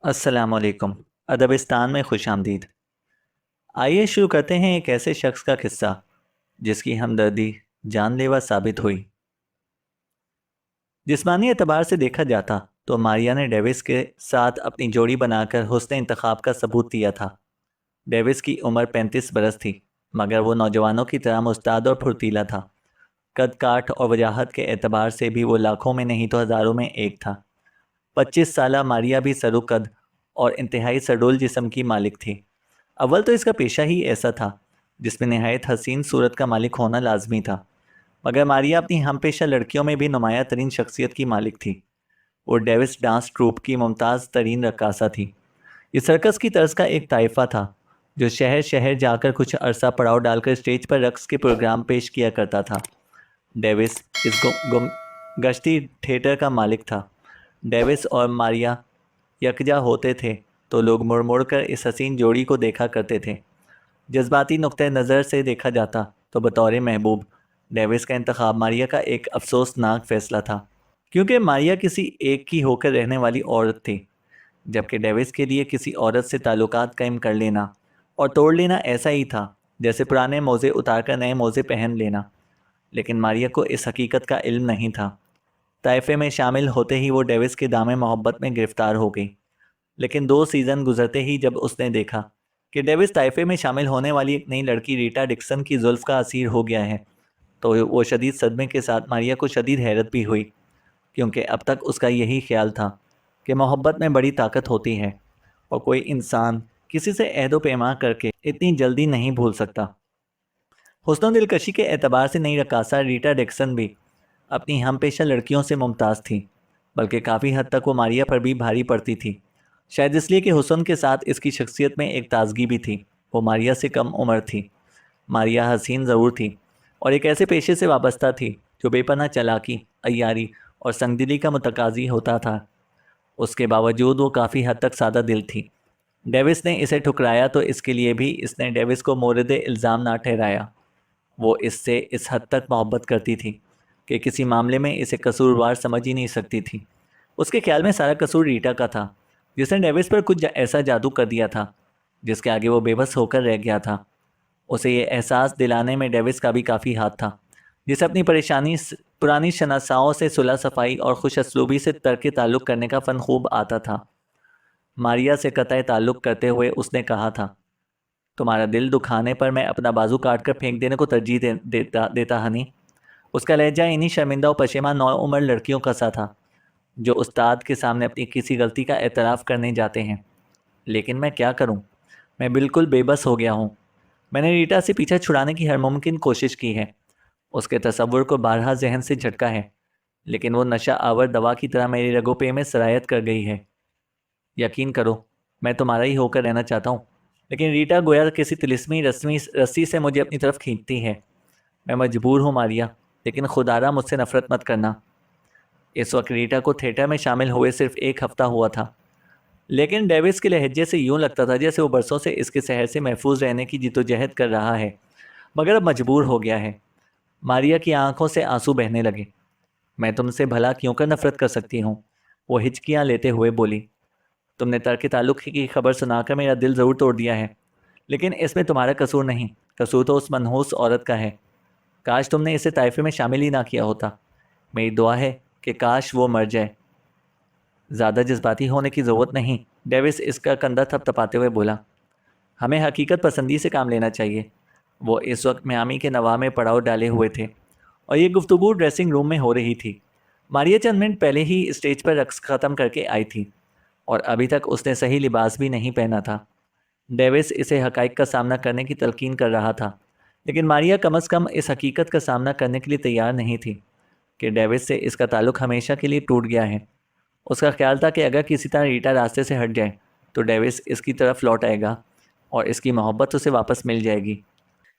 السلام علیکم۔ ادبستان میں خوش آمدید۔ آئیے شروع کرتے ہیں ایک ایسے شخص کا قصہ جس کی ہمدردی جان لیوا ثابت ہوئی۔ جسمانی اعتبار سے دیکھا جاتا تو ماریا نے ڈیوس کے ساتھ اپنی جوڑی بنا کر حسن انتخاب کا ثبوت دیا تھا۔ ڈیوس کی عمر 35 برس تھی، مگر وہ نوجوانوں کی طرح مستعد اور پھرتیلا تھا۔ قد کاٹ اور وجاہت کے اعتبار سے بھی وہ لاکھوں میں نہیں تو ہزاروں میں ایک تھا۔ 25 سالہ ماریا بھی سرو قد اور انتہائی سڈول جسم کی مالک تھی۔ اول تو اس کا پیشہ ہی ایسا تھا جس میں نہایت حسین صورت کا مالک ہونا لازمی تھا، مگر ماریا اپنی ہم پیشہ لڑکیوں میں بھی نمایاں ترین شخصیت کی مالک تھی۔ وہ ڈیوس ڈانس ٹروپ کی ممتاز ترین رقاصہ تھی۔ یہ سرکس کی طرز کا ایک طائفہ تھا جو شہر شہر جا کر کچھ عرصہ پڑاؤ ڈال کر اسٹیج پر رقص کے پروگرام پیش کیا کرتا تھا۔ ڈیوس اس گشتی تھیٹر کا مالک تھا۔ ڈیوس اور ماریا یکجا ہوتے تھے تو لوگ مڑ مڑ کر اس حسین جوڑی کو دیکھا کرتے تھے۔ جذباتی نقطہ نظر سے دیکھا جاتا تو بطور محبوب ڈیوس کا انتخاب ماریا کا ایک افسوسناک فیصلہ تھا، کیونکہ ماریا کسی ایک کی ہو کر رہنے والی عورت تھی، جبکہ ڈیوس کے لیے کسی عورت سے تعلقات قائم کر لینا اور توڑ لینا ایسا ہی تھا جیسے پرانے موزے اتار کر نئے موزے پہن لینا۔ لیکن ماریا کو اس حقیقت کا علم نہیں تھا۔ طائفے میں شامل ہوتے ہی وہ ڈیوس کے دامِ محبت میں گرفتار ہو گئی، لیکن 2 سیزن گزرتے ہی جب اس نے دیکھا کہ ڈیوس طائفے میں شامل ہونے والی ایک نئی لڑکی ریٹا ڈکسن کی زلف کا اسیر ہو گیا ہے، تو وہ شدید صدمے کے ساتھ ماریا کو شدید حیرت بھی ہوئی، کیونکہ اب تک اس کا یہی خیال تھا کہ محبت میں بڑی طاقت ہوتی ہے اور کوئی انسان کسی سے عہد و پیمان کر کے اتنی جلدی نہیں بھول سکتا۔ حسن و دلکشی کے اعتبار سے نئی رقاصہ ریٹا ڈکسن بھی اپنی ہم پیشہ لڑکیوں سے ممتاز تھی، بلکہ کافی حد تک وہ ماریا پر بھی بھاری پڑتی تھی، شاید اس لیے کہ حسن کے ساتھ اس کی شخصیت میں ایک تازگی بھی تھی۔ وہ ماریا سے کم عمر تھی۔ ماریا حسین ضرور تھی اور ایک ایسے پیشے سے وابستہ تھی جو بے پناہ چالاکی، عیاری اور سنگدلی کا متقاضی ہوتا تھا۔ اس کے باوجود وہ کافی حد تک سادہ دل تھی۔ ڈیوس نے اسے ٹھکرایا تو اس کے لیے بھی اس نے ڈیوس کو مورد الزام نہ ٹھہرایا۔ وہ اس سے اس حد تک محبت کرتی تھی کہ کسی معاملے میں اسے قصوروار سمجھ ہی نہیں سکتی تھی۔ اس کے خیال میں سارا قصور ریٹا کا تھا، جس نے ڈیوس پر کچھ ایسا جادو کر دیا تھا جس کے آگے وہ بے بس ہو کر رہ گیا تھا۔ اسے یہ احساس دلانے میں ڈیوس کا بھی کافی ہاتھ تھا، جسے اپنی پرانی شناساؤں سے صلح صفائی اور خوش اسلوبی سے ترک تعلق کرنے کا فن خوب آتا تھا۔ ماریا سے قطع تعلق کرتے ہوئے اس نے کہا تھا، تمہارا دل دکھانے پر میں اپنا بازو کاٹ کر پھینک دینے کو ترجیح دیتا ہنی۔ اس کا لہجہ انہی شرمندہ و پشیمان نو عمر لڑکیوں کا سا تھا جو استاد کے سامنے اپنی کسی غلطی کا اعتراف کرنے جاتے ہیں۔ لیکن میں کیا کروں؟ میں بالکل بے بس ہو گیا ہوں۔ میں نے ریٹا سے پیچھا چھڑانے کی ہر ممکن کوشش کی ہے۔ اس کے تصور کو بارہا ذہن سے جھٹکا ہے، لیکن وہ نشہ آور دوا کی طرح میری رگوں پہ میں سرایت کر گئی ہے۔ یقین کرو، میں تمہارا ہی ہو کر رہنا چاہتا ہوں، لیکن ریٹا گویا کسی طلسمی رسی سے مجھے اپنی طرف کھینچتی ہے۔ میں مجبور ہوں ماریا، لیکن خدا را مجھ سے نفرت مت کرنا۔ اس وقت ریٹا کو تھیٹر میں شامل ہوئے صرف 1 ہفتہ ہوا تھا، لیکن ڈیوس کے لہجے سے یوں لگتا تھا جیسے وہ برسوں سے اس کے شہر سے محفوظ رہنے کی جدوجہد کر رہا ہے، مگر اب مجبور ہو گیا ہے۔ ماریا کی آنکھوں سے آنسو بہنے لگے۔ میں تم سے بھلا کیوں کر نفرت کر سکتی ہوں؟ وہ ہچکیاں لیتے ہوئے بولی۔ تم نے ترک تعلق کی خبر سنا کر میرا دل ضرور توڑ دیا ہے، لیکن اس میں تمہارا قصور نہیں، قصور تو اس منحوس عورت کا ہے۔ کاش تم نے اسے طائفے میں شامل ہی نہ کیا ہوتا۔ میری دعا ہے کہ کاش وہ مر جائے۔ زیادہ جذباتی ہونے کی ضرورت نہیں، ڈیوس اس کا کندھا تھپتھپاتے ہوئے بولا۔ ہمیں حقیقت پسندی سے کام لینا چاہیے۔ وہ اس وقت میامی کے نواح میں پڑاؤ ڈالے ہوئے تھے اور یہ گفتگو ڈریسنگ روم میں ہو رہی تھی۔ ماریا چند منٹ پہلے ہی اسٹیج پر رقص ختم کر کے آئی تھی اور ابھی تک اس نے صحیح لباس بھی نہیں پہنا تھا۔ ڈیوس اسے حقائق کا سامنا کرنے کی تلقین کر رہا تھا، لیکن ماریا کم از کم اس حقیقت کا سامنا کرنے کے لیے تیار نہیں تھی کہ ڈیوس سے اس کا تعلق ہمیشہ کے لیے ٹوٹ گیا ہے۔ اس کا خیال تھا کہ اگر کسی طرح ریٹا راستے سے ہٹ جائے تو ڈیوس اس کی طرف لوٹ آئے گا اور اس کی محبت اسے واپس مل جائے گی۔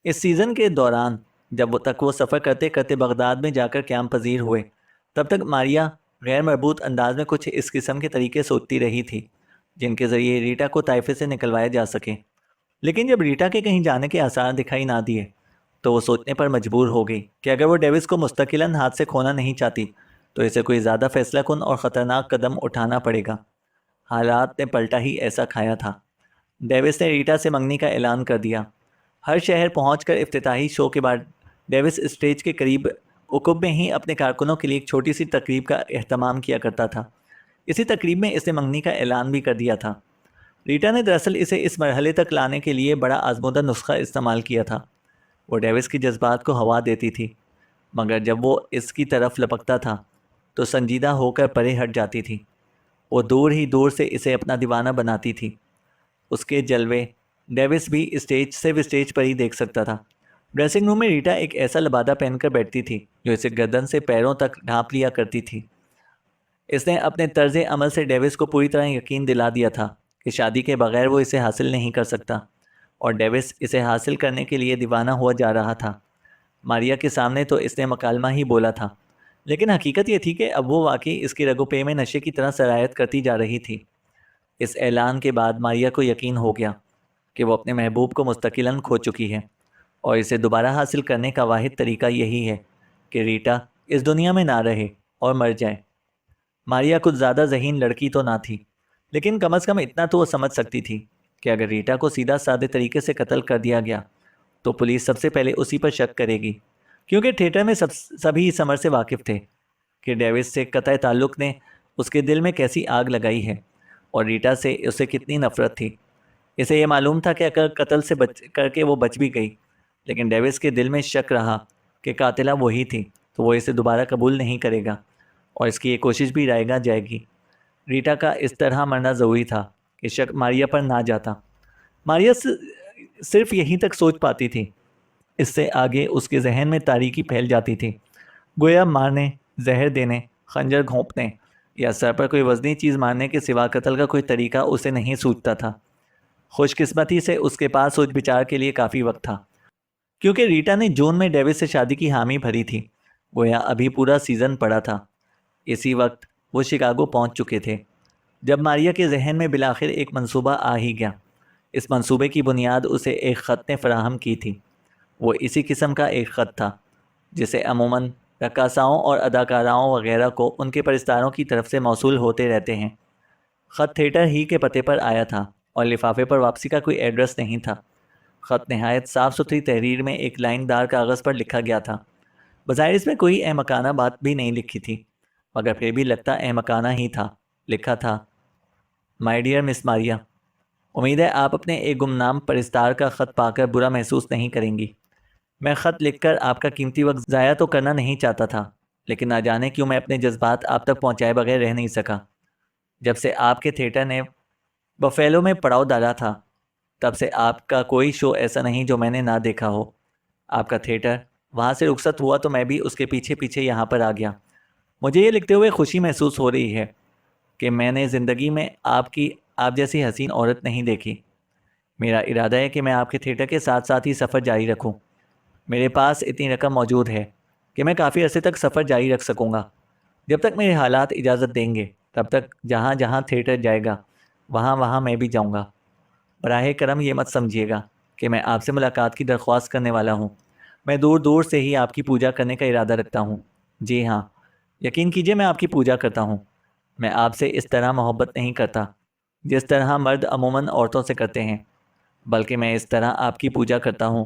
اس سیزن کے دوران جب وہ سفر کرتے کرتے بغداد میں جا کر قیام پذیر ہوئے، تب تک ماریا غیر مربوط انداز میں کچھ اس قسم کے طریقے سوچتی رہی تھی جن کے ذریعے ریٹا کو طائفے سے نکلوایا جا سکے۔ لیکن جب ریٹا کے کہیں جانے کے آثار دکھائی نہ دیے تو وہ سوچنے پر مجبور ہو گئی کہ اگر وہ ڈیوس کو مستقلاً ہاتھ سے کھونا نہیں چاہتی تو اسے کوئی زیادہ فیصلہ کن اور خطرناک قدم اٹھانا پڑے گا۔ حالات نے پلٹا ہی ایسا کھایا تھا۔ ڈیوس نے ریٹا سے منگنی کا اعلان کر دیا۔ ہر شہر پہنچ کر افتتاحی شو کے بعد ڈیوس اسٹیج کے قریب عقب میں ہی اپنے کارکنوں کے لیے ایک چھوٹی سی تقریب کا اہتمام کیا کرتا تھا۔ اسی تقریب میں اس نے منگنی کا اعلان بھی کر دیا تھا۔ ریٹا نے دراصل اسے اس مرحلے تک لانے کے لیے بڑا آزمودہ نسخہ استعمال کیا تھا۔ وہ ڈیوس کے جذبات کو ہوا دیتی تھی، مگر جب وہ اس کی طرف لپکتا تھا تو سنجیدہ ہو کر پرے ہٹ جاتی تھی۔ وہ دور ہی دور سے اسے اپنا دیوانہ بناتی تھی۔ اس کے جلوے ڈیوس بھی صرف اسٹیج پر ہی دیکھ سکتا تھا۔ ڈریسنگ روم میں ریٹا ایک ایسا لبادہ پہن کر بیٹھتی تھی جو اسے گردن سے پیروں تک ڈھانپ لیا کرتی تھی۔ اس نے اپنے طرز عمل سے ڈیوس کو پوری طرح یقین دلا دیا تھا کہ شادی کے بغیر وہ اسے حاصل نہیں کر سکتا، اور ڈیوس اسے حاصل کرنے کے لیے دیوانہ ہوا جا رہا تھا۔ ماریا کے سامنے تو اس نے مکالمہ ہی بولا تھا، لیکن حقیقت یہ تھی کہ اب وہ واقعی اس کی رگو پے میں نشے کی طرح سرایت کرتی جا رہی تھی۔ اس اعلان کے بعد ماریا کو یقین ہو گیا کہ وہ اپنے محبوب کو مستقلاً کھو چکی ہے، اور اسے دوبارہ حاصل کرنے کا واحد طریقہ یہی ہے کہ ریٹا اس دنیا میں نہ رہے اور مر جائے۔ ماریا کچھ زیادہ ذہین لڑکی تو نہ تھی، لیکن کم از کم اتنا تو وہ سمجھ سکتی تھی کہ اگر ریٹا کو سیدھا سادے طریقے سے قتل کر دیا گیا تو پولیس سب سے پہلے اسی پر شک کرے گی، کیونکہ تھیٹر میں سبھی اس امر سے واقف تھے کہ ڈیوس سے قطع تعلق نے اس کے دل میں کیسی آگ لگائی ہے اور ریٹا سے اسے کتنی نفرت تھی۔ اسے یہ معلوم تھا کہ اگر قتل سے کر کے وہ بچ بھی گئی، لیکن ڈیوس کے دل میں شک رہا کہ قاتلہ وہی تھی، تو وہ اسے دوبارہ قبول نہیں کرے گا اور اس کی یہ کوشش بھی رائے گا جائے گی۔ ریٹا کا اس طرح مرنا ضروری تھا کہ شک ماریا پر نہ جاتا۔ ماریا صرف یہیں تک سوچ پاتی تھی، اس سے آگے اس کے ذہن میں تاریکی پھیل جاتی تھی، گویا مارنے، زہر دینے، خنجر گھونپنے یا سر پر کوئی وزنی چیز مارنے کے سوا قتل کا کوئی طریقہ اسے نہیں سوچتا تھا۔ خوش قسمتی سے اس کے پاس سوچ بچار کے لیے کافی وقت تھا، کیونکہ ریٹا نے جون میں ڈیوس سے شادی کی حامی بھری تھی، گویا ابھی پورا سیزن پڑا تھا۔ اسی وقت وہ شکاگو پہنچ چکے تھے جب ماریا کے ذہن میں بالآخر ایک منصوبہ آ ہی گیا۔ اس منصوبے کی بنیاد اسے ایک خط نے فراہم کی تھی۔ وہ اسی قسم کا ایک خط تھا جسے عموماً رقاصاؤں اور اداکاراؤں وغیرہ کو ان کے پرستاروں کی طرف سے موصول ہوتے رہتے ہیں۔ خط تھیٹر ہی کے پتے پر آیا تھا اور لفافے پر واپسی کا کوئی ایڈریس نہیں تھا۔ خط نہایت صاف ستھری تحریر میں ایک لائن دار کاغذ پر لکھا گیا تھا۔ بظاہر اس میں کوئی احمقانہ بات بھی نہیں لکھی تھی، مگر پھر بھی لگتا احمقانہ ہی تھا۔ لکھا تھا، مائی ڈیئر مس ماریا، امید ہے آپ اپنے ایک گمنام پرستار کا خط پا کر برا محسوس نہیں کریں گی۔ میں خط لکھ کر آپ کا قیمتی وقت ضائع تو کرنا نہیں چاہتا تھا، لیکن نہ جانے کیوں میں اپنے جذبات آپ تک پہنچائے بغیر رہ نہیں سکا۔ جب سے آپ کے تھیٹر نے بفیلو میں پڑاؤ ڈالا تھا، تب سے آپ کا کوئی شو ایسا نہیں جو میں نے نہ دیکھا ہو۔ آپ کا تھیٹر وہاں سے رخصت ہوا تو میں بھی اس کے پیچھے پیچھے یہاں پر آ گیا۔ مجھے یہ لکھتے ہوئے خوشی محسوس ہو رہی ہے کہ میں نے زندگی میں آپ جیسی حسین عورت نہیں دیکھی۔ میرا ارادہ ہے کہ میں آپ کے تھیٹر کے ساتھ ساتھ ہی سفر جاری رکھوں۔ میرے پاس اتنی رقم موجود ہے کہ میں کافی عرصے تک سفر جاری رکھ سکوں گا۔ جب تک میرے حالات اجازت دیں گے، تب تک جہاں جہاں تھیٹر جائے گا وہاں وہاں میں بھی جاؤں گا۔ براہ کرم یہ مت سمجھیے گا کہ میں آپ سے ملاقات کی درخواست کرنے والا ہوں۔ میں دور دور سے ہی آپ کی پوجا کرنے کا ارادہ رکھتا ہوں۔ جی ہاں، یقین کیجئے میں آپ کی پوجا کرتا ہوں۔ میں آپ سے اس طرح محبت نہیں کرتا جس طرح مرد عموماً عورتوں سے کرتے ہیں، بلکہ میں اس طرح آپ کی پوجا کرتا ہوں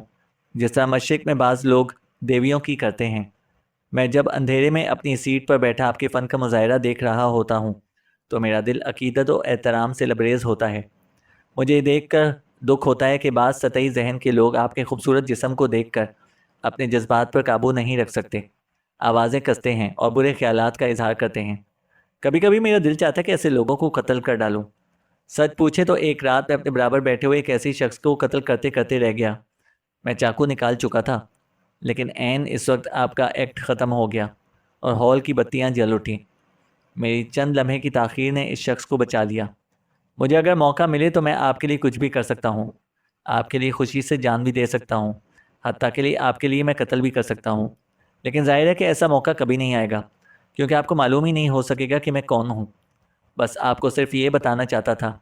جس طرح مشرق میں بعض لوگ دیویوں کی کرتے ہیں۔ میں جب اندھیرے میں اپنی سیٹ پر بیٹھا آپ کے فن کا مظاہرہ دیکھ رہا ہوتا ہوں تو میرا دل عقیدت و احترام سے لبریز ہوتا ہے۔ مجھے دیکھ کر دکھ ہوتا ہے کہ بعض سطحی ذہن کے لوگ آپ کے خوبصورت جسم کو دیکھ کر اپنے جذبات پر قابو نہیں رکھ سکتے، آوازیں کستے ہیں اور برے خیالات کا اظہار کرتے ہیں۔ کبھی کبھی میرا دل چاہتا ہے کہ ایسے لوگوں کو قتل کر ڈالوں۔ سچ پوچھے تو ایک رات میں اپنے برابر بیٹھے ہوئے ایک ایسی شخص کو قتل کرتے کرتے رہ گیا۔ میں چاقو نکال چکا تھا، لیکن عین اس وقت آپ کا ایکٹ ختم ہو گیا اور ہال کی بتیاں جل اٹھیں۔ میری چند لمحے کی تاخیر نے اس شخص کو بچا لیا۔ مجھے اگر موقع ملے تو میں آپ کے لیے کچھ بھی کر سکتا ہوں، آپ کے لیے خوشی سے جان بھی دے سکتا ہوں، حتیٰ کہ لیے آپ کے لیے میں قتل بھی کر سکتا ہوں۔ لیکن ظاہر ہے کہ ایسا موقع کبھی نہیں آئے گا، کیونکہ آپ کو معلوم ہی نہیں ہو سکے گا کہ میں کون ہوں۔ بس آپ کو صرف یہ بتانا چاہتا تھا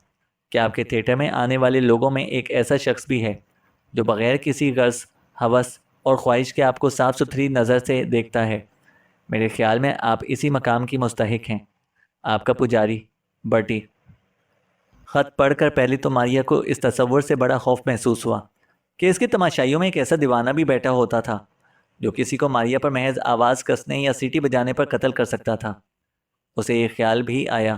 کہ آپ کے تھیٹر میں آنے والے لوگوں میں ایک ایسا شخص بھی ہے جو بغیر کسی غرض، ہوس اور خواہش کے آپ کو صاف ستھری نظر سے دیکھتا ہے۔ میرے خیال میں آپ اسی مقام کی مستحق ہیں۔ آپ کا پجاری، برٹی۔ خط پڑھ کر پہلے تو ماریا کو اس تصور سے بڑا خوف محسوس ہوا کہ اس کے تماشائیوں میں ایک ایسا دیوانہ بھی بیٹھا ہوتا تھا جو کسی کو ماریا پر محض آواز کسنے یا سیٹی بجانے پر قتل کر سکتا تھا۔ اسے یہ خیال بھی آیا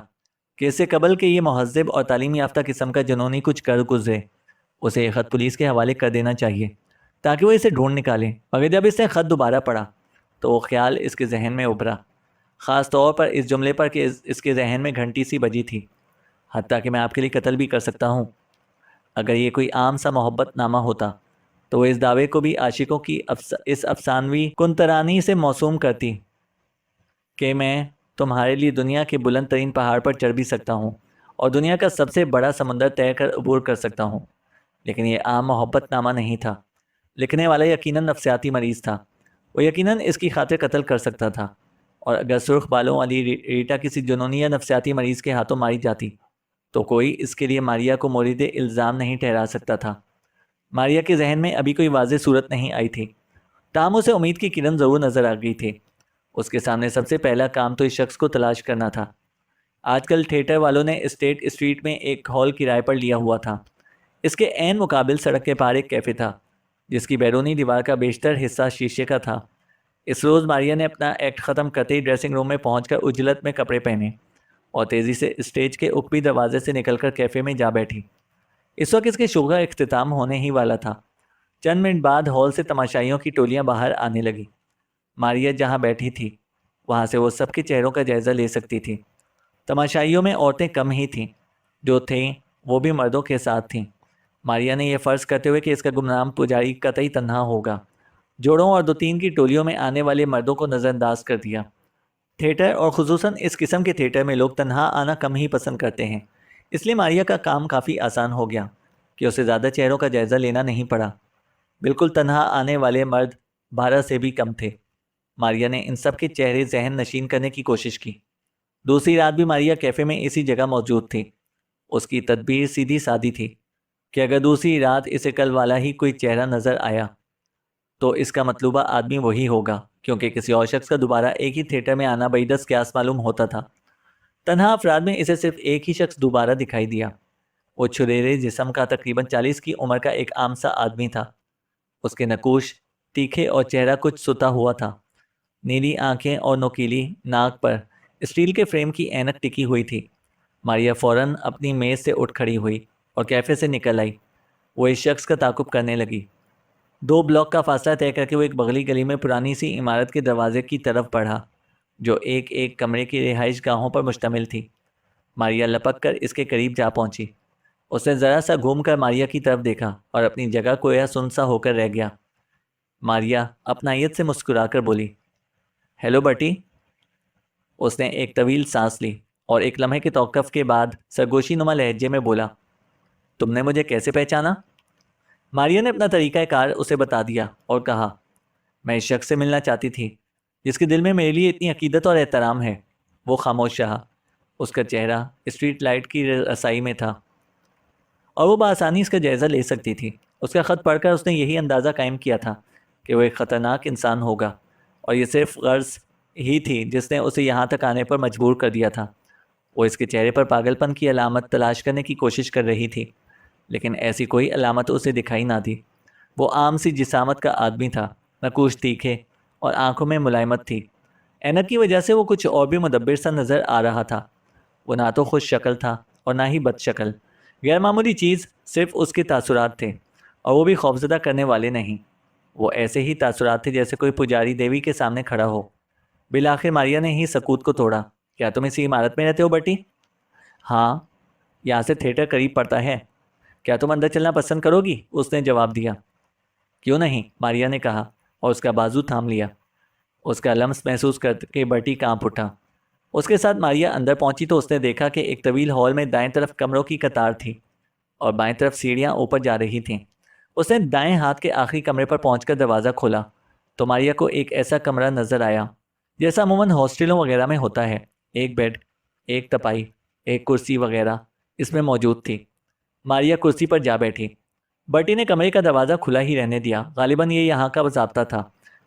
کہ اس سے قبل کہ یہ مہذب اور تعلیم یافتہ قسم کا جنونی کچھ کر گزرے، اسے یہ خط پولیس کے حوالے کر دینا چاہیے تاکہ وہ اسے ڈھونڈ نکالیں۔ مگر جب اس نے خط دوبارہ پڑھا تو وہ خیال اس کے ذہن میں ابھرا، خاص طور پر اس جملے پر کہ اس کے ذہن میں گھنٹی سی بجی تھی، حتیٰ کہ میں آپ کے لیے قتل بھی کر سکتا ہوں۔ اگر یہ کوئی عام سا محبت نامہ ہوتا تو وہ اس دعوے کو بھی عاشقوں کی اس افسانوی کنترانی سے موسوم کرتی کہ میں تمہارے لیے دنیا کے بلند ترین پہاڑ پر چڑھ بھی سکتا ہوں اور دنیا کا سب سے بڑا سمندر طے کر عبور کر سکتا ہوں۔ لیکن یہ عام محبت نامہ نہیں تھا۔ لکھنے والا یقیناً نفسیاتی مریض تھا۔ وہ یقیناً اس کی خاطر قتل کر سکتا تھا، اور اگر سرخ بالوں والی ریٹا کسی جنونی یا نفسیاتی مریض کے ہاتھوں ماری جاتی تو کوئی اس کے لیے ماریا کو مورد الزام نہیں ٹھہرا سکتا تھا۔ ماریا کے ذہن میں ابھی کوئی واضح صورت نہیں آئی تھی، تاہم اسے امید کی کرن ضرور نظر آ گئی تھی۔ اس کے سامنے سب سے پہلا کام تو اس شخص کو تلاش کرنا تھا۔ آج کل تھیٹر والوں نے اسٹیٹ اسٹریٹ میں ایک ہال کرائے پر لیا ہوا تھا۔ اس کے عین مقابل سڑک کے پار ایک کیفے تھا جس کی بیرونی دیوار کا بیشتر حصہ شیشے کا تھا۔ اس روز ماریا نے اپنا ایکٹ ختم کرتے ہی ڈریسنگ روم میں پہنچ کر اجلت میں کپڑے پہنے اور تیزی سے اسٹیج کے اوپری دروازے سے نکل کر کیفے میں جا بیٹھی۔ اس وقت اس کے شو کا اختتام ہونے ہی والا تھا۔ چند منٹ بعد ہال سے تماشائیوں کی ٹولیاں باہر آنے لگی۔ ماریا جہاں بیٹھی تھی وہاں سے وہ سب کے چہروں کا جائزہ لے سکتی تھی۔ تماشائیوں میں عورتیں کم ہی تھیں، جو تھیں وہ بھی مردوں کے ساتھ تھیں۔ ماریا نے یہ فرض کرتے ہوئے کہ اس کا گمنام پجاری قطعی تنہا ہوگا، جوڑوں اور 2-3 کی ٹولیوں میں آنے والے مردوں کو نظر انداز کر دیا۔ تھیٹر اور خصوصاً اس قسم کے تھیٹر میں لوگ تنہا آنا کم ہی پسند کرتے ہیں، اس لیے ماریا کا کام کافی آسان ہو گیا کہ اسے زیادہ چہروں کا جائزہ لینا نہیں پڑا۔ بالکل تنہا آنے والے مرد 12 سے بھی کم تھے۔ ماریا نے ان سب کے چہرے ذہن نشین کرنے کی کوشش کی۔ دوسری رات بھی ماریا کیفے میں اسی جگہ موجود تھی۔ اس کی تدبیر سیدھی سادی تھی کہ اگر دوسری رات اسے کل والا ہی کوئی چہرہ نظر آیا تو اس کا مطلوبہ آدمی وہی ہوگا، کیونکہ کسی اور شخص کا دوبارہ ایک ہی تھیٹر میں آنا بعید قیاس معلوم ہوتا تھا۔ تنہا افراد میں اسے صرف ایک ہی شخص دوبارہ دکھائی دیا۔ وہ چھریرے جسم کا تقریباً 40 کی عمر کا ایک عام سا آدمی تھا۔ اس کے نقوش تیکھے اور چہرہ کچھ ستا ہوا تھا۔ نیلی آنکھیں اور نوکیلی ناک پر اسٹیل کے فریم کی اینک ٹکی ہوئی تھی۔ ماریا فوراً اپنی میز سے اٹھ کھڑی ہوئی اور کیفے سے نکل آئی۔ وہ اس شخص کا تعاقب کرنے لگی۔ 2 بلاک کا فاصلہ طے کر کے وہ ایک بغلی گلی میں پرانی سی عمارت کے دروازے کی طرف بڑھا جو ایک ایک کمرے کی رہائش گاہوں پر مشتمل تھی۔ ماریا لپک کر اس کے قریب جا پہنچی۔ اس نے ذرا سا گھوم کر ماریا کی طرف دیکھا اور اپنی جگہ گویا سنسا ہو کر رہ گیا۔ ماریا اپنائیت سے مسکرا کر بولی، ہیلو بٹی۔ اس نے ایک طویل سانس لی اور ایک لمحے کے توقف کے بعد سرگوشی نما لہجے میں بولا، تم نے مجھے کیسے پہچانا؟ ماریا نے اپنا طریقہ کار اسے بتا دیا اور کہا، میں اس شخص سے ملنا چاہتی تھی جس کے دل میں میرے لیے اتنی عقیدت اور احترام ہے۔ وہ خاموش رہا۔ اس کا چہرہ اسٹریٹ لائٹ کی رسائی میں تھا اور وہ بآسانی اس کا جائزہ لے سکتی تھی۔ اس کا خط پڑھ کر اس نے یہی اندازہ قائم کیا تھا کہ وہ ایک خطرناک انسان ہوگا، اور یہ صرف غرض ہی تھی جس نے اسے یہاں تک آنے پر مجبور کر دیا تھا۔ وہ اس کے چہرے پر پاگل پن کی علامت تلاش کرنے کی کوشش کر رہی تھی، لیکن ایسی کوئی علامت اسے دکھائی نہ دی۔ وہ عام سی جسامت کا آدمی تھا، نقوش تیکھے اور آنکھوں میں ملائمت تھی۔ اینک کی وجہ سے وہ کچھ اور بھی مدبر سا نظر آ رہا تھا۔ وہ نہ تو خوش شکل تھا اور نہ ہی بد شکل۔ غیر معمولی چیز صرف اس کے تاثرات تھے، اور وہ بھی خوفزدہ کرنے والے نہیں۔ وہ ایسے ہی تاثرات تھے جیسے کوئی پجاری دیوی کے سامنے کھڑا ہو۔ بالآخر ماریا نے ہی سکوت کو توڑا، کیا تم اسی عمارت میں رہتے ہو بٹی؟ ہاں، یہاں سے تھیٹر قریب پڑتا ہے۔ کیا تم اندر چلنا پسند کرو گی؟ اس نے جواب دیا۔ کیوں نہیں، ماریا نے کہا اور اس کا بازو تھام لیا۔ اس کا لمس محسوس کر کے بٹی کانپ اٹھا۔ اس کے ساتھ ماریا اندر پہنچی تو اس نے دیکھا کہ ایک طویل ہال میں دائیں طرف کمروں کی قطار تھی اور بائیں طرف سیڑھیاں اوپر جا رہی تھیں۔ اس نے دائیں ہاتھ کے آخری کمرے پر پہنچ کر دروازہ کھولا تو ماریا کو ایک ایسا کمرہ نظر آیا جیسا عموماً ہاسٹلوں وغیرہ میں ہوتا ہے۔ ایک بیڈ، ایک تپائی، ایک کرسی وغیرہ اس میں موجود تھی۔ ماریا کرسی پر جا بیٹھی۔ بٹی نے کمرے کا دروازہ کھلا ہی رہنے دیا۔ غالباً یہ یہاں کا ضابطہ تھا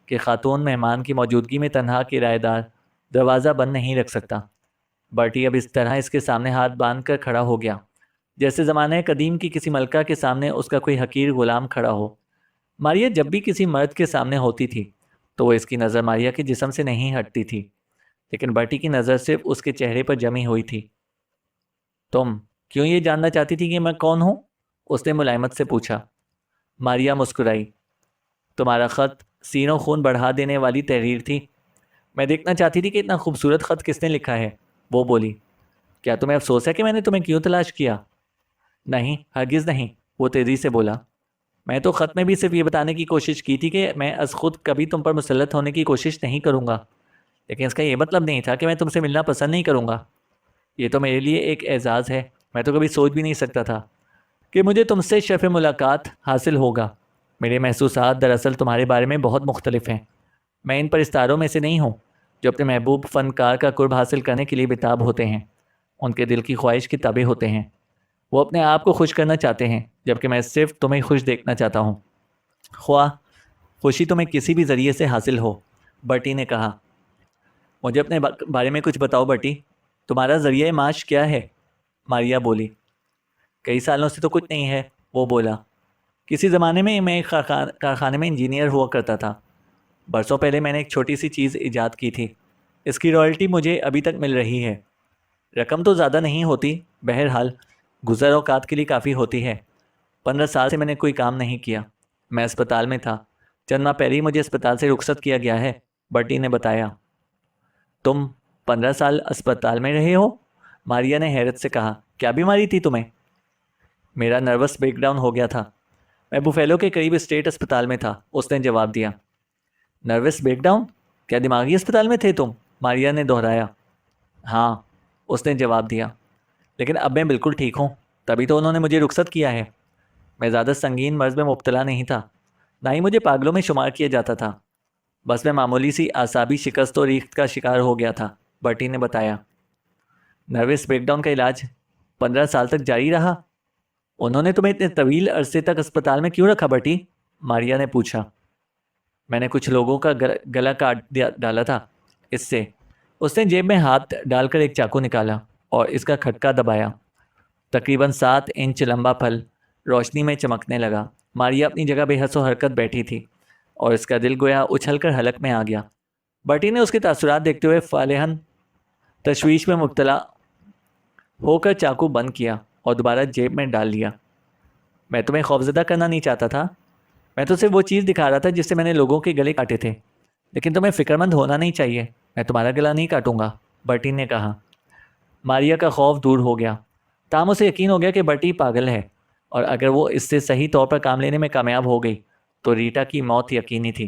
کہ خاتون مہمان کی موجودگی میں تنہا کرایہ دار دروازہ بند نہیں رکھ سکتا۔ برٹی اب اس طرح اس کے سامنے ہاتھ باندھ کر کھڑا ہو گیا جیسے زمانہ قدیم کی کسی ملکہ کے سامنے اس کا کوئی حقیر غلام کھڑا ہو۔ ماریا جب بھی کسی مرد کے سامنے ہوتی تھی تو وہ اس کی نظر ماریا کے جسم سے نہیں ہٹتی تھی، لیکن برٹی کی نظر صرف اس کے چہرے پر جمی ہوئی تھی۔ تم کیوں یہ جاننا چاہتی تھی کہ میں کون ہوں؟ اس نے ملائمت سے پوچھا۔ ماریا مسکرائی۔ تمہارا خط سینوں خون بڑھا دینے والی تحریر تھی۔ میں دیکھنا چاہتی تھی کہ اتنا خوبصورت خط کس نے لکھا ہے، وہ بولی۔ کیا تمہیں افسوس ہے کہ میں نے تمہیں کیوں تلاش کیا؟ نہیں، ہرگز نہیں، وہ تیزی سے بولا۔ میں تو خط میں بھی صرف یہ بتانے کی کوشش کی تھی کہ میں از خود کبھی تم پر مسلط ہونے کی کوشش نہیں کروں گا، لیکن اس کا یہ مطلب نہیں تھا کہ میں تم سے ملنا پسند نہیں کروں گا۔ یہ تو میرے لیے ایک اعزاز ہے۔ میں تو کبھی سوچ بھی نہیں سکتا تھا کہ مجھے تم سے شرف ملاقات حاصل ہوگا۔ میرے محسوسات دراصل تمہارے بارے میں بہت مختلف ہیں۔ میں ان پرستاروں میں سے نہیں ہوں جو اپنے محبوب فنکار کا قرب حاصل کرنے کے لیے بتاب ہوتے ہیں، ان کے دل کی خواہش کے تابع ہوتے ہیں۔ وہ اپنے آپ کو خوش کرنا چاہتے ہیں، جبکہ میں صرف تمہیں خوش دیکھنا چاہتا ہوں، خواہ خوشی تمہیں کسی بھی ذریعے سے حاصل ہو۔ برٹی نے کہا۔ مجھے اپنے بارے میں کچھ بتاؤ برٹی، تمہارا ذریعہ معاش کیا ہے؟ ماریا بولی۔ کئی سالوں سے تو کچھ نہیں ہے، وہ بولا۔ کسی زمانے میں میں ایک کارخانے میں انجینئر ہوا کرتا تھا۔ برسوں پہلے میں نے ایک چھوٹی سی چیز ایجاد کی تھی، اس کی رائلٹی مجھے ابھی تک مل رہی ہے۔ رقم تو زیادہ نہیں ہوتی، بہرحال گزر اوقات کے لیے کافی ہوتی ہے۔ 15 سال سے میں نے کوئی کام نہیں کیا۔ میں اسپتال میں تھا، چند ماہ پہلے ہی مجھے اسپتال سے رخصت کیا گیا ہے، برٹی نے بتایا۔ تم 15 سال اسپتال میں رہے ہو؟ ماریا نے حیرت سے کہا۔ کیا بیماری تھی تمہیں؟ میرا نروس بریک ڈاؤن ہو گیا تھا۔ میں بوفیلو کے قریب اسٹیٹ اسپتال میں تھا، اس نے جواب دیا۔ Nervous break down? کیا دماغی اسپتال میں تھے تم؟ ماریا نے دہرایا۔ ہاں، اس نے جواب دیا، لیکن اب میں بالکل ٹھیک ہوں، تبھی تو انہوں نے مجھے رخصت کیا ہے۔ میں زیادہ سنگین مرض میں مبتلا نہیں تھا، نہ ہی مجھے پاگلوں میں شمار کیا جاتا تھا۔ بس میں معمولی سی اعصابی شکست و ریخت کا شکار ہو گیا تھا، برٹی نے بتایا۔ نروس بریک ڈاؤن کا علاج 15 سال تک جاری رہا؟ انہوں نے تمہیں اتنے طویل عرصے تک اسپتال میں کیوں رکھا برٹی؟ ماریا نے پوچھا۔ میں نے کچھ لوگوں کا گلا کاٹ ڈالا تھا، اس سے۔ اس نے جیب میں ہاتھ ڈال کر ایک چاقو نکالا اور اس کا کھٹکا دبایا۔ تقریباً 7 انچ لمبا پھل روشنی میں چمکنے لگا۔ ماریا اپنی جگہ بے حس و حرکت بیٹھی تھی اور اس کا دل گویا اچھل کر حلق میں آ گیا۔ برٹی نے اس کے تاثرات دیکھتے ہوئے فالحاً تشویش میں مبتلا ہو کر چاقو بند کیا اور دوبارہ جیب میں ڈال لیا۔ میں تمہیں خوفزدہ کرنا نہیں چاہتا تھا، میں تو صرف وہ چیز دکھا رہا تھا جس سے میں نے لوگوں کے گلے کاٹے تھے، لیکن تمہیں فکر مند ہونا نہیں چاہیے، میں تمہارا گلا نہیں کاٹوں گا، برٹی نے کہا۔ ماریا کا خوف دور ہو گیا، تاہم اسے یقین ہو گیا کہ برٹی پاگل ہے، اور اگر وہ اس سے صحیح طور پر کام لینے میں کامیاب ہو گئی تو ریٹا کی موت یقینی تھی۔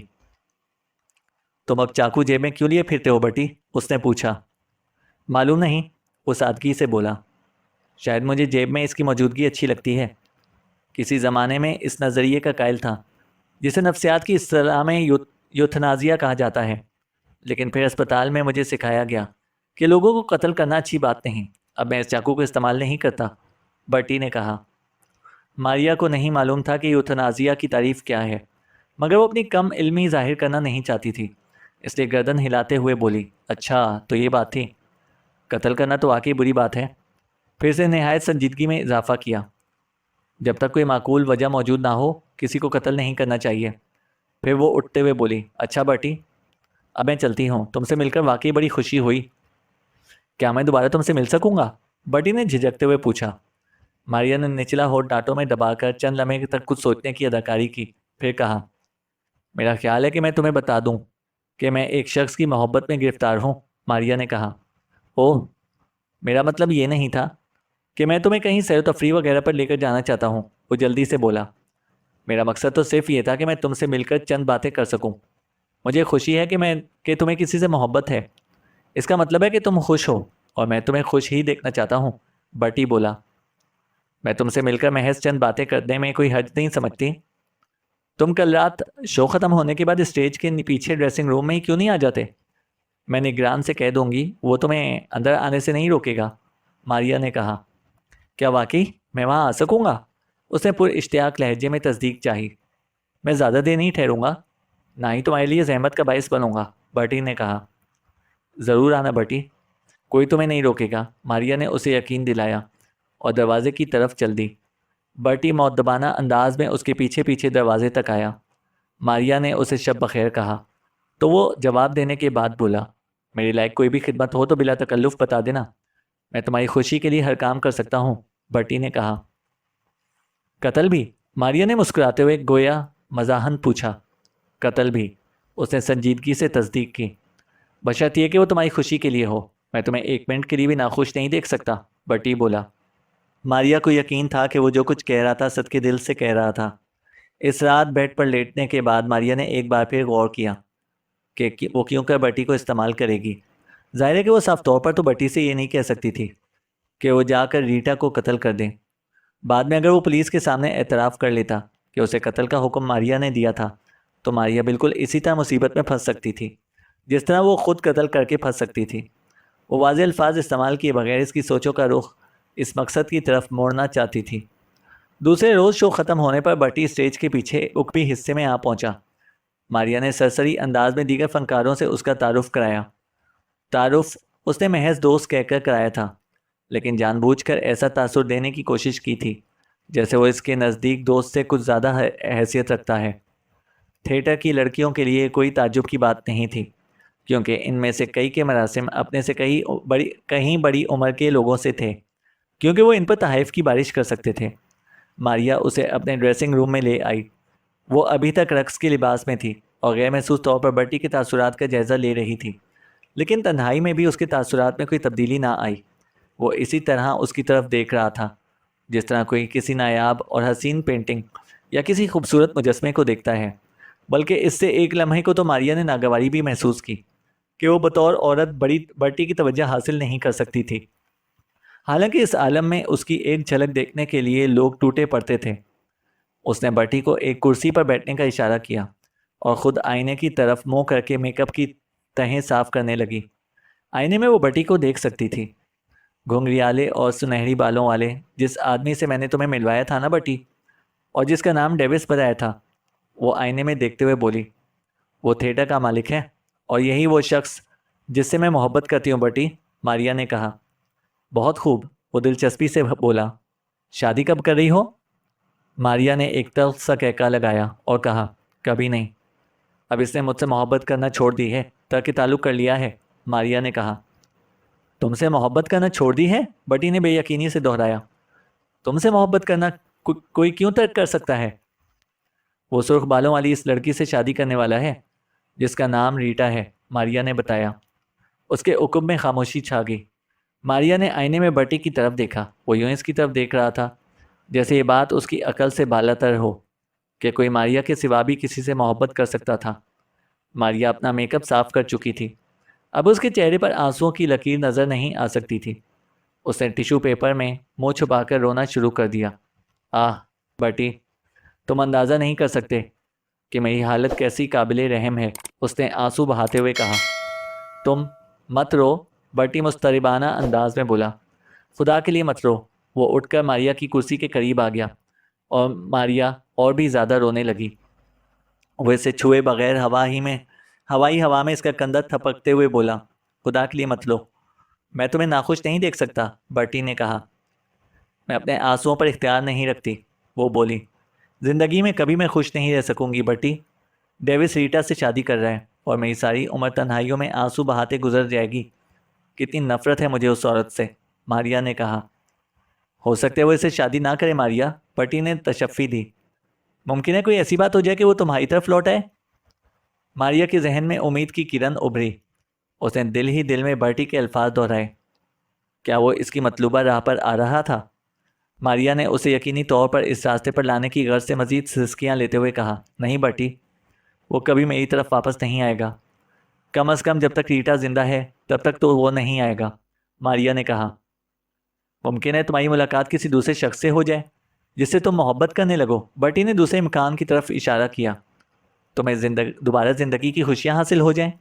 تم اب چاقو جیب میں کیوں لیے پھرتے ہو برٹی؟ اس نے پوچھا۔ معلوم نہیں، وہ سادگی سے بولا۔ شاید مجھے جیب میں اس کی موجودگی اچھی لگتی ہے۔ کسی زمانے میں اس نظریے کا قائل تھا جسے نفسیات کی اصطلاح میں یوتھنازیا کہا جاتا ہے، لیکن پھر اسپتال میں مجھے سکھایا گیا کہ لوگوں کو قتل کرنا اچھی بات نہیں۔ اب میں اس چاقو کو استعمال نہیں کرتا، برٹی نے کہا۔ ماریا کو نہیں معلوم تھا کہ یوتھنازیا کی تعریف کیا ہے، مگر وہ اپنی کم علمی ظاہر کرنا نہیں چاہتی تھی، اس لیے گردن ہلاتے ہوئے بولی۔ اچھا، تو یہ بات تھی۔ قتل کرنا تو واقعی بری بات ہے۔ پھر سے نہایت سنجیدگی میں اضافہ کیا۔ جب تک کوئی معقول وجہ موجود نہ ہو کسی کو قتل نہیں کرنا چاہیے۔ پھر وہ اٹھتے ہوئے بولی۔ اچھا برٹی، اب میں چلتی ہوں، تم سے مل کر واقعی بڑی خوشی ہوئی۔ کیا میں دوبارہ تم سے مل سکوں گا؟ برٹی نے جھجکتے ہوئے پوچھا۔ ماریا نے نچلا ہونٹ دانتوں میں دبا کر چند لمحے تک کچھ سوچنے کی اداکاری کی، پھر کہا۔ میرا خیال ہے کہ میں تمہیں بتا دوں کہ میں ایک شخص کی محبت میں گرفتار ہوں، ماریا نے کہا۔ اوہ، میرا مطلب یہ نہیں تھا کہ میں تمہیں کہیں سیر و تفریح وغیرہ پر لے کر جانا چاہتا ہوں، وہ جلدی سے بولا۔ میرا مقصد تو صرف یہ تھا کہ میں تم سے مل کر چند باتیں کر سکوں۔ مجھے خوشی ہے کہ تمہیں کسی سے محبت ہے، اس کا مطلب ہے کہ تم خوش ہو، اور میں تمہیں خوش ہی دیکھنا چاہتا ہوں، برٹی بولا۔ میں تم سے مل کر محض چند باتیں کرنے میں کوئی حرج نہیں سمجھتی۔ تم کل رات شو ختم ہونے کے بعد اسٹیج کے پیچھے ڈریسنگ روم میں ہی کیوں نہیں آ جاتے؟ میں نگران سے کہہ دوں گی، وہ تمہیں اندر آنے سے نہیں روکے گا، ماریا نے کہا۔ کیا واقعی میں وہاں آ سکوں گا؟ اس نے پر اشتیاق لہجے میں تصدیق چاہی۔ میں زیادہ دیر نہیں ٹھہروں گا، نہ ہی تمہارے لیے زحمت کا باعث بنوں گا، برٹی نے کہا۔ ضرور آنا برٹی، کوئی تمہیں نہیں روکے گا، ماریا نے اسے یقین دلایا۔ اور دروازے کی طرف چل دی۔ برٹی مؤدبانہ انداز میں اس کے پیچھے پیچھے دروازے تک آیا۔ ماریا نے اسے شب بخیر کہا تو وہ جواب دینے کے بعد بولا، میری لائق کوئی بھی خدمت ہو تو بلا تکلف بتا دینا، میں تمہاری خوشی کے لیے ہر کام کر سکتا ہوں۔ برٹی نے کہا۔ قتل بھی؟ ماریا نے مسکراتے ہوئے گویا مزاحن پوچھا۔ قتل بھی، اس نے سنجیدگی سے تصدیق کی، بشرط یہ کہ وہ تمہاری خوشی کے لیے ہو، میں تمہیں ایک منٹ کے لیے بھی ناخوش نہیں دیکھ سکتا، برٹی بولا۔ ماریا کو یقین تھا کہ وہ جو کچھ کہہ رہا تھا صدقے دل سے کہہ رہا تھا۔ اس رات بیڈ پر لیٹنے کے بعد ماریا نے ایک بار پھر غور کیا کہ وہ کیوں کر برٹی کو استعمال کرے گی۔ ظاہر ہے کہ وہ صاف طور پر تو برٹی سے یہ نہیں کہہ سکتی تھی کہ وہ جا کر ریٹا کو قتل کر دیں۔ بعد میں اگر وہ پولیس کے سامنے اعتراف کر لیتا کہ اسے قتل کا حکم ماریا نے دیا تھا تو ماریا بالکل اسی طرح مصیبت میں پھنس سکتی تھی جس طرح وہ خود قتل کر کے پھنس سکتی تھی۔ وہ واضح الفاظ استعمال کیے بغیر اس کی سوچوں کا رخ اس مقصد کی طرف موڑنا چاہتی تھی۔ دوسرے روز شو ختم ہونے پر برٹی اسٹیج کے پیچھے عقبی حصے میں آ پہنچا۔ ماریا نے سرسری انداز میں دیگر فنکاروں سے اس کا تعارف کرایا۔ تعارف اس نے محض دوست کہہ کر کرایا تھا، لیکن جان بوجھ کر ایسا تاثر دینے کی کوشش کی تھی جیسے وہ اس کے نزدیک دوست سے کچھ زیادہ حیثیت رکھتا ہے۔ تھیٹر کی لڑکیوں کے لیے کوئی تعجب کی بات نہیں تھی، کیونکہ ان میں سے کئی کے مراسم اپنے سے کہیں بڑی عمر کے لوگوں سے تھے، کیونکہ وہ ان پر تحائف کی بارش کر سکتے تھے۔ ماریا اسے اپنے ڈریسنگ روم میں لے آئی۔ وہ ابھی تک رقص کے لباس میں تھی اور غیر محسوس طور پر برٹی کے تاثرات کا جائزہ لے رہی تھی، لیکن تنہائی میں بھی اس کے تاثرات میں کوئی تبدیلی نہ آئی۔ وہ اسی طرح اس کی طرف دیکھ رہا تھا جس طرح کوئی کسی نایاب اور حسین پینٹنگ یا کسی خوبصورت مجسمے کو دیکھتا ہے، بلکہ اس سے ایک لمحے کو تو ماریا نے ناگواری بھی محسوس کی کہ وہ بطور عورت برٹی کی توجہ حاصل نہیں کر سکتی تھی، حالانکہ اس عالم میں اس کی ایک جھلک دیکھنے کے لیے لوگ ٹوٹے پڑتے تھے۔ اس نے برٹی کو ایک کرسی پر بیٹھنے کا اشارہ کیا اور خود آئینے کی طرف منہ کر کے میک اپ کی تہیں صاف کرنے لگی۔ آئینے میں وہ برٹی کو دیکھ سکتی تھی، گھنگریالے اور سنہری بالوں والے جس آدمی سے میں نے تمہیں ملوایا تھا نا برٹی، اور جس کا نام ڈیوس بتایا تھا۔ وہ آئینے میں دیکھتے ہوئے بولی، وہ تھیٹر کا مالک ہے اور یہی وہ شخص جس سے میں محبت کرتی ہوں برٹی، ماریا نے کہا۔ بہت خوب، وہ دلچسپی سے بولا، شادی کب کر رہی ہو؟ ماریا نے ایک تلخ سا کہکا لگایا اور کہا، کبھی نہیں، اب اس نے مجھ سے محبت کرنا چھوڑ دی ہے، ترک تعلق کر لیا ہے، ماریا نے کہا۔ تم سے محبت کرنا چھوڑ دی ہے؟ برٹی نے بے یقینی سے دہرایا۔ تم سے محبت کرنا کوئی کیوں ترک کر سکتا ہے؟ وہ سرخ بالوں والی اس لڑکی سے شادی کرنے والا ہے جس کا نام ریٹا ہے، ماریا نے بتایا۔ اس کے عقب میں خاموشی چھا گئی۔ ماریا نے آئینے میں برٹی کی طرف دیکھا۔ وہ یوں اس کی طرف دیکھ رہا تھا جیسے یہ بات اس کی عقل سے بالاتر ہو کہ کوئی ماریا کے سوا بھی کسی سے محبت کر سکتا تھا۔ ماریا اپنا میک اپ صاف کر چکی تھی، اب اس کے چہرے پر آنسوؤں کی لکیر نظر نہیں آ سکتی تھی۔ اس نے ٹیشو پیپر میں منہ چھپا کر رونا شروع کر دیا۔ آہ برٹی، تم اندازہ نہیں کر سکتے کہ میری حالت کیسی قابل رحم ہے، اس نے آنسو بہاتے ہوئے کہا۔ تم مت رو، برٹی مضطربانہ انداز میں بولا، خدا کے لیے مت رو۔ وہ اٹھ کر ماریا کی کرسی کے قریب آ گیا اور ماریا اور بھی زیادہ رونے لگی۔ وہ اسے چھوئے بغیر ہوائی ہوا میں اس کا کندھا تھپکتے ہوئے بولا، خدا کے لیے مت لو، میں تمہیں ناخوش نہیں دیکھ سکتا، برٹی نے کہا۔ میں اپنے آنسوؤں پر اختیار نہیں رکھتی، وہ بولی۔ زندگی میں کبھی میں خوش نہیں رہ سکوں گی برٹی۔ ڈیوس ریٹا سے شادی کر رہا ہے اور میری ساری عمر تنہائیوں میں آنسو بہاتے گزر جائے گی۔ کتنی نفرت ہے مجھے اس عورت سے، ماریا نے کہا۔ ہو سکتا ہے وہ اسے شادی نہ کرے ماریا، برٹی نے تشفی دی۔ ممکن ہے کوئی ایسی بات ہو جائے کہ وہ تمہاری طرف لوٹ آئے۔ ماریا کے ذہن میں امید کی کرن ابھری۔ اس نے دل ہی دل میں برٹی کے الفاظ دہرائے۔ کیا وہ اس کی مطلوبہ راہ پر آ رہا تھا؟ ماریا نے اسے یقینی طور پر اس راستے پر لانے کی غرض سے مزید سسکیاں لیتے ہوئے کہا، نہیں برٹی، وہ کبھی میری طرف واپس نہیں آئے گا، کم از کم جب تک ریٹا زندہ ہے تب تک تو وہ نہیں آئے گا، ماریا نے کہا۔ ممکن ہے تمہاری ملاقات کسی دوسرے شخص سے ہو جائے جس سے تم محبت کرنے لگو، برٹی نے دوسرے مکان کی طرف اشارہ کیا۔ تمہیں دوبارہ زندگی کی خوشیاں حاصل ہو جائیں۔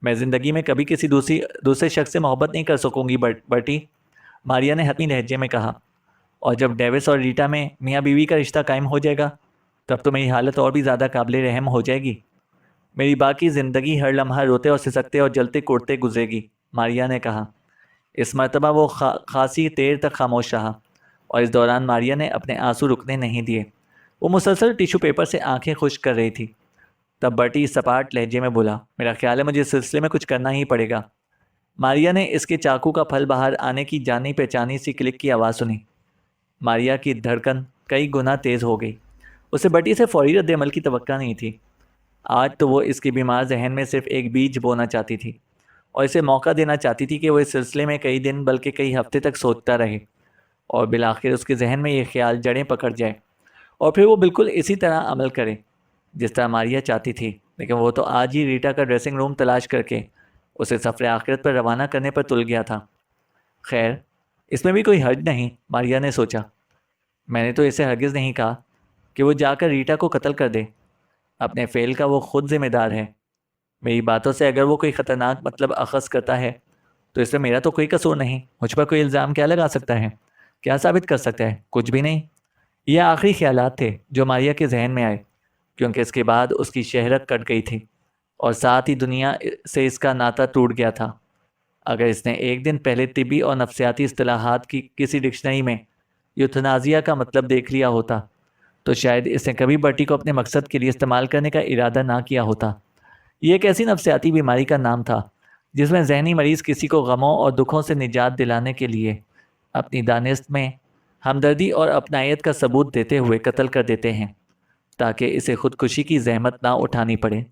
میں زندگی میں کبھی کسی دوسرے شخص سے محبت نہیں کر سکوں گی برٹی، ماریا نے حتمی لہجے میں کہا، اور جب ڈیوس اور ریٹا میں میاں بیوی کا رشتہ قائم ہو جائے گا تب تو میری حالت اور بھی زیادہ قابل رحم ہو جائے گی۔ میری باقی زندگی ہر لمحہ روتے اور سسکتے اور جلتے کوڑتے گزرے گی، ماریا نے کہا۔ اس مرتبہ وہ خاصی دیر تک خاموش رہا اور اس دوران ماریا نے اپنے آنسو رکنے نہیں دیے۔ وہ مسلسل ٹیشو پیپر سے آنکھیں خشک کر رہی تھی۔ تب برٹی سپاٹ لہجے میں بولا، میرا خیال ہے مجھے اس سلسلے میں کچھ کرنا ہی پڑے گا۔ ماریا نے اس کے چاقو کا پھل باہر آنے کی جانی پہچانی سی کلک کی آواز سنی۔ ماریا کی دھڑکن کئی گنا تیز ہو گئی۔ اسے برٹی سے فوری رد عمل کی توقع نہیں تھی۔ آج تو وہ اس کے بیمار ذہن میں صرف ایک بیج بونا چاہتی تھی اور اسے موقع دینا چاہتی تھی کہ وہ اس سلسلے میں کئی دن بلکہ کئی ہفتے تک سوچتا رہے اور بالآخر اس کے ذہن میں یہ خیال جڑیں پکڑ جائے اور پھر وہ بالکل اسی طرح عمل کرے جس طرح ماریا چاہتی تھی۔ لیکن وہ تو آج ہی ریٹا کا ڈریسنگ روم تلاش کر کے اسے سفر آخرت پر روانہ کرنے پر تل گیا تھا۔ خیر، اس میں بھی کوئی حرج نہیں، ماریا نے سوچا۔ میں نے تو اسے ہرگز نہیں کہا کہ وہ جا کر ریٹا کو قتل کر دے۔ اپنے فعل کا وہ خود ذمہ دار ہے۔ میری باتوں سے اگر وہ کوئی خطرناک مطلب اخذ کرتا ہے تو اس میں میرا تو کوئی قصور نہیں۔ مجھ پر کوئی الزام کیا لگا سکتا ہے؟ کیا ثابت کر سکتا ہے؟ کچھ بھی نہیں۔ یہ آخری خیالات تھے جو ماریا کے ذہن میں آئے، کیونکہ اس کے بعد اس کی شہرت کٹ گئی تھی اور ساتھ ہی دنیا سے اس کا ناطہ ٹوٹ گیا تھا۔ اگر اس نے ایک دن پہلے طبی اور نفسیاتی اصطلاحات کی کسی ڈکشنری میں یوتھنازیا کا مطلب دیکھ لیا ہوتا تو شاید اس نے کبھی برٹی کو اپنے مقصد کے لیے استعمال کرنے کا ارادہ نہ کیا ہوتا۔ یہ ایک ایسی نفسیاتی بیماری کا نام تھا جس میں ذہنی مریض کسی کو غموں اور دکھوں سے نجات دلانے کے لیے اپنی دانست میں ہمدردی اور اپنائیت کا ثبوت دیتے ہوئے قتل کر دیتے ہیں تاکہ اسے خودکشی کی زحمت نہ اٹھانی پڑے۔